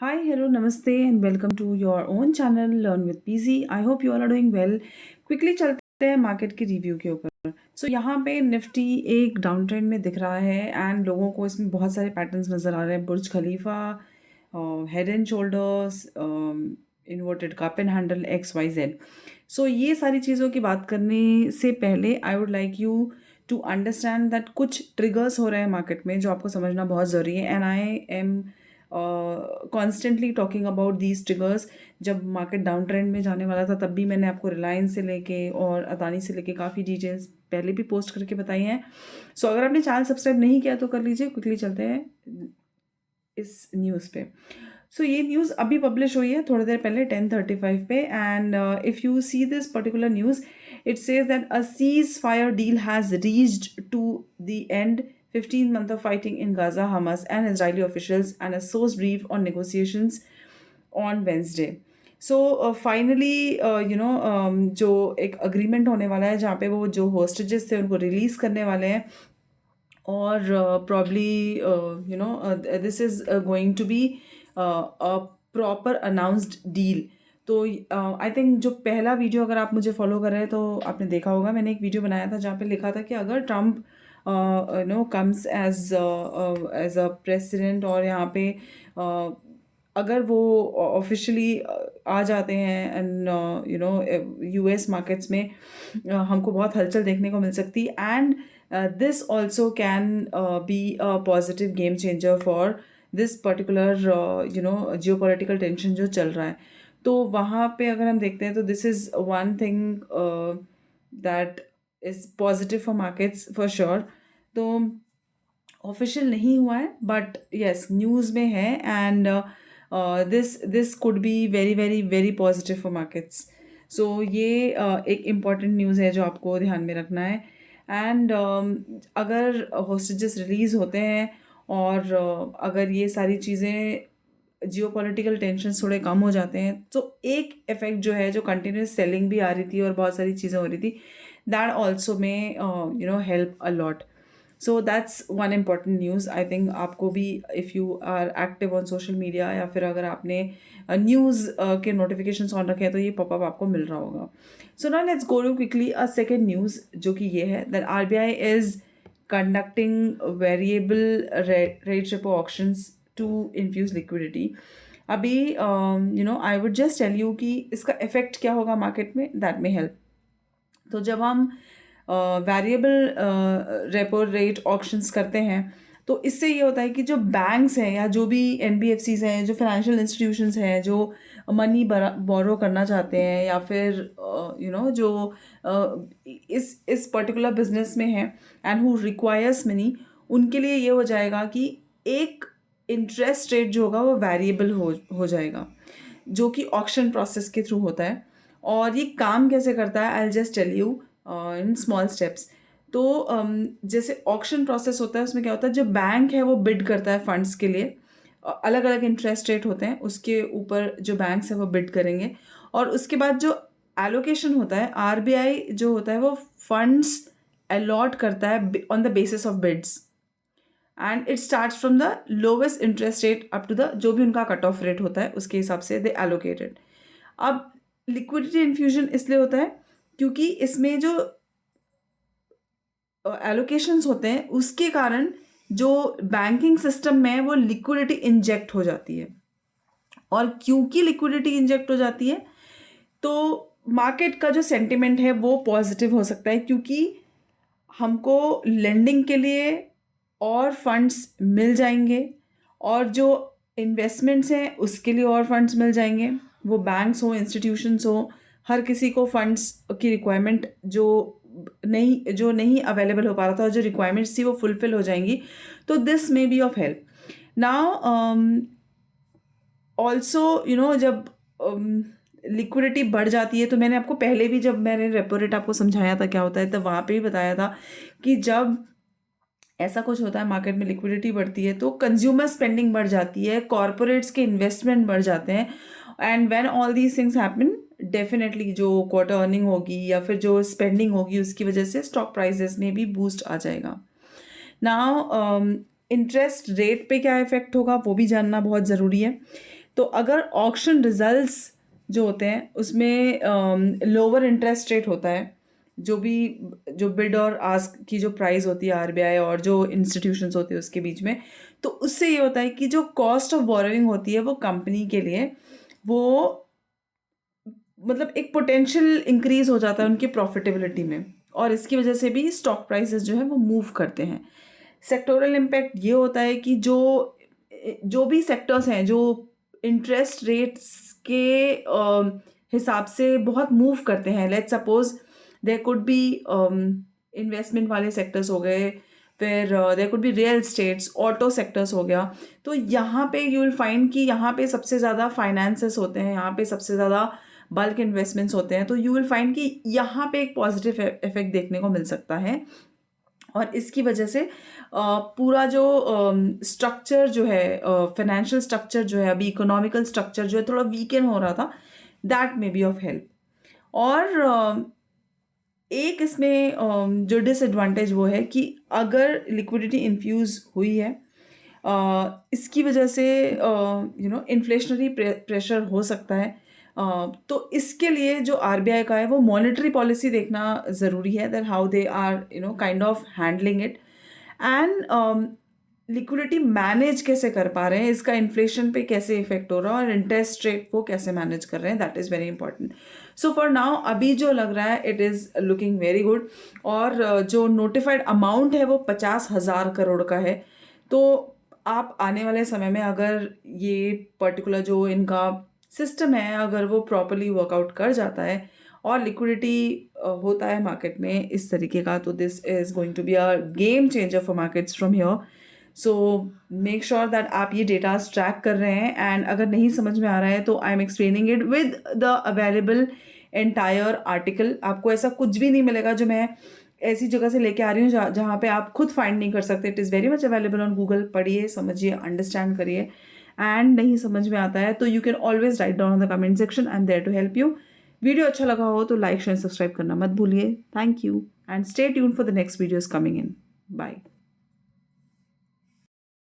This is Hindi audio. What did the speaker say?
Hi, hello, namaste, and welcome to your own channel Learn with PZ. I hope you all are doing well. Quickly चलते हैं मार्केट की रिव्यू के ऊपर। यहाँ पे निफ्टी एक डाउन ट्रेंड में दिख रहा है एंड लोगों को इसमें बहुत सारे पैटर्न्स नज़र आ रहे हैं। Burj Khalifa, head and shoulders, inverted cup and handle, XYZ। ये सारी चीज़ों की बात करने से पहले I would like you to understand that कुछ ट्रिगर्स हो रहे हैं मार्केट में जो आपको समझना बहुत ज़रूरी है। And I am constantly talking about these triggers. जब मार्केट डाउन ट्रेंड में जाने वाला था तब भी मैंने आपको रिलायंस से लेके और अदानी से लेके काफ़ी डिटेल्स पहले भी पोस्ट करके बताई हैं। अगर आपने चैनल सब्सक्राइब नहीं किया तो कर लीजिए। क्विकली चलते हैं इस न्यूज़ पे। ये न्यूज़ अभी पब्लिश हुई है थोड़ी देर पहले 10:35 पे। And if you see this particular news, it says that a ceasefire deal has reached to the end 15 month of fighting in Gaza, Hamas and Israeli officials and a source brief on negotiations on Wednesday. Finally जो एक अग्रीमेंट होने वाला है जहाँ पे वो जो होस्टेजेस थे उनको रिलीज़ करने वाले हैं और probably this is going to be a proper announced deal. I think जो पहला वीडियो अगर आप मुझे फॉलो कर रहे हैं तो आपने देखा होगा, मैंने एक वीडियो बनाया था जहाँ पे लिखा था कि अगर Trump comes as a president और यहाँ पे अगर वो ऑफिशियली आ जाते हैं एंड US मार्केट्स में हमको बहुत हलचल देखने को मिल सकती। And this also can be a positive game changer for this particular geopolitical tension जो चल रहा है। वहाँ पे अगर हम देखते हैं तो this is one thing that is positive for markets for sure। Official नहीं हुआ है बट यस न्यूज़ में है and this could be very very very positive for markets. ये एक इम्पॉर्टेंट न्यूज़ है जो आपको ध्यान में रखना है। एंड अगर होस्टेजेस रिलीज़ होते हैं और अगर ये सारी चीज़ें जियोपॉलिटिकल टेंशन थोड़े कम हो जाते हैं तो एक इफेक्ट जो है, जो कंटिन्यूस सेलिंग भी आ रही थी और बहुत सारी चीज़ें हो रही थी, that also may help a lot. That's one important news. I think आपको भी, if you are active on social media या फिर अगर आपने न्यूज़ के नोटिफिकेशन ऑन रखे हैं तो ये पॉपअप आपको मिल रहा होगा। Now let's go to quickly a second news जो कि ये है that RBI is conducting variable rate repo auctions to infuse liquidity. अभी I would just tell you कि इसका इफेक्ट क्या होगा मार्केट में, दैट में हेल्प। जब हम वेरिएबल रेपो रेट ऑक्शंस करते हैं तो इससे ये होता है कि जो बैंक्स हैं या जो भी NBFCs हैं, जो फाइनेंशियल इंस्टीट्यूशंस हैं जो मनी बोरो करना चाहते हैं या फिर जो इस पर्टिकुलर बिजनेस में हैं एंड हु रिक्वायर्स मनी, उनके लिए ये हो जाएगा कि एक इंटरेस्ट रेट जो होगा वो वेरिएबल हो जाएगा जो कि ऑक्शन प्रोसेस के थ्रू होता है। और ये काम कैसे करता है, I will just tell you in small steps. जैसे ऑक्शन प्रोसेस होता है उसमें क्या होता है, जो बैंक है वो बिड करता है फंड्स के लिए, अलग अलग इंटरेस्ट रेट होते हैं उसके ऊपर जो बैंक्स हैं वो बिड करेंगे और उसके बाद जो एलोकेशन होता है, RBI जो होता है वो फंड्स अलॉट करता है on the basis of bids and it starts from the lowest interest rate up to the जो भी उनका कट ऑफ रेट होता है उसके हिसाब से दे एलोकेटेड। अब लिक्विडिटी इन्फ्यूजन इसलिए होता है क्योंकि इसमें जो एलोकेशंस होते हैं उसके कारण जो बैंकिंग सिस्टम में है वो लिक्विडिटी इंजेक्ट हो जाती है। और क्योंकि लिक्विडिटी इंजेक्ट हो जाती है तो मार्केट का जो सेंटिमेंट है वो पॉजिटिव हो सकता है क्योंकि हमको लेंडिंग के लिए और फंड्स मिल जाएंगे और जो इन्वेस्टमेंट्स हैं उसके लिए और फंड्स मिल जाएंगे। वो बैंक्स हो, इंस्टीट्यूशंस हो, हर किसी को फंड्स की रिक्वायरमेंट जो नहीं अवेलेबल हो पा रहा था और जो रिक्वायरमेंट्स थी वो फुलफिल हो जाएंगी। तो this may be of help. Now also जब लिक्विडिटी बढ़ जाती है तो मैंने आपको पहले भी, जब मैंने रेपो रेट आपको समझाया था क्या होता है, तब वहाँ पे भी बताया था कि जब ऐसा कुछ होता है मार्केट में लिक्विडिटी बढ़ती है तो कंज्यूमर स्पेंडिंग बढ़ जाती है, कॉरपोरेट्स के इन्वेस्टमेंट बढ़ जाते हैं and when all these things happen definitely जो क्वार्टर अर्निंग होगी या फिर जो स्पेंडिंग होगी उसकी वजह से स्टॉक प्राइसेस में भी बूस्ट आ जाएगा। नाउ इंटरेस्ट रेट पे क्या इफेक्ट होगा वो भी जानना बहुत ज़रूरी है। तो अगर ऑक्शन रिजल्ट्स जो होते हैं उसमें लोअर इंटरेस्ट रेट होता है, जो बिड और आस्क की जो प्राइस होती है आरबीआई और जो इंस्टीट्यूशंस होते हैं उसके बीच में, तो उससे ये होता है कि जो कॉस्ट ऑफ बोरोइंग होती है वो कंपनी के लिए वो मतलब एक पोटेंशियल इंक्रीज हो जाता है उनकी प्रॉफिटेबिलिटी में, और इसकी वजह से भी स्टॉक प्राइसेस जो है वो मूव करते हैं। सेक्टोरल इम्पैक्ट ये होता है कि जो भी सेक्टर्स हैं जो इंटरेस्ट रेट्स के हिसाब से बहुत मूव करते हैं, let's suppose there could be investment वाले सेक्टर्स हो गए, फिर there could be real states, auto sectors हो गया, तो यहाँ पे यू विल फाइंड कि यहाँ पे सबसे ज़्यादा फाइनेंसेस होते हैं, यहाँ पे सबसे ज़्यादा बल्क इन्वेस्टमेंट्स होते हैं, तो यू विल फाइंड कि यहाँ पे एक पॉजिटिव इफेक्ट देखने को मिल सकता है। और इसकी वजह से पूरा जो स्ट्रक्चर जो है, फाइनेंशियल स्ट्रक्चर जो है, अभी इकोनॉमिकल स्ट्रक्चर जो है थोड़ा वीकन हो रहा था, that may be of help. और एक इसमें जो डिसएडवांटेज वो है कि अगर लिक्विडिटी इन्फ्यूज़ हुई है, इसकी वजह से इन्फ्लेशनरी प्रेशर हो सकता है। तो इसके लिए जो आरबीआई का है वो मॉनेटरी पॉलिसी देखना ज़रूरी है, that how they are kind of handling it, and liquidity manage कैसे कर पा रहे हैं, इसका इन्फ्लेशन पे कैसे इफेक्ट हो रहा है, और इंटरेस्ट रेट को कैसे मैनेज कर रहे हैं, that is very important. So for now अभी जो लग रहा है it is looking very good, और जो नोटिफाइड अमाउंट है वो 50,000 करोड़ का है। तो आप आने वाले समय में अगर ये पर्टिकुलर जो इनका सिस्टम है अगर वो प्रॉपरली वर्कआउट कर जाता है और लिक्विडिटी होता है मार्केट में इस तरीके का, तो this is going to be a game changer for markets from here. So make sure that आप ये डेटाज ट्रैक कर रहे हैं, एंड अगर नहीं समझ में आ रहा है तो I am explaining it with the available entire article. आपको ऐसा कुछ भी नहीं मिलेगा जो मैं ऐसी जगह से लेके आ रही हूँ जहाँ पे आप खुद फाइंड नहीं कर सकते। It is very much available on Google. पढ़िए, समझिए, अंडरस्टैंड करिए, एंड नहीं समझ में आता है तो you can always write down on the comment section, I am there to help you. Video अच्छा लगा हो तो लाइक शेयर सब्सक्राइब करना मत भूलिए। Thank you and stay tuned for the next videos coming in. Bye.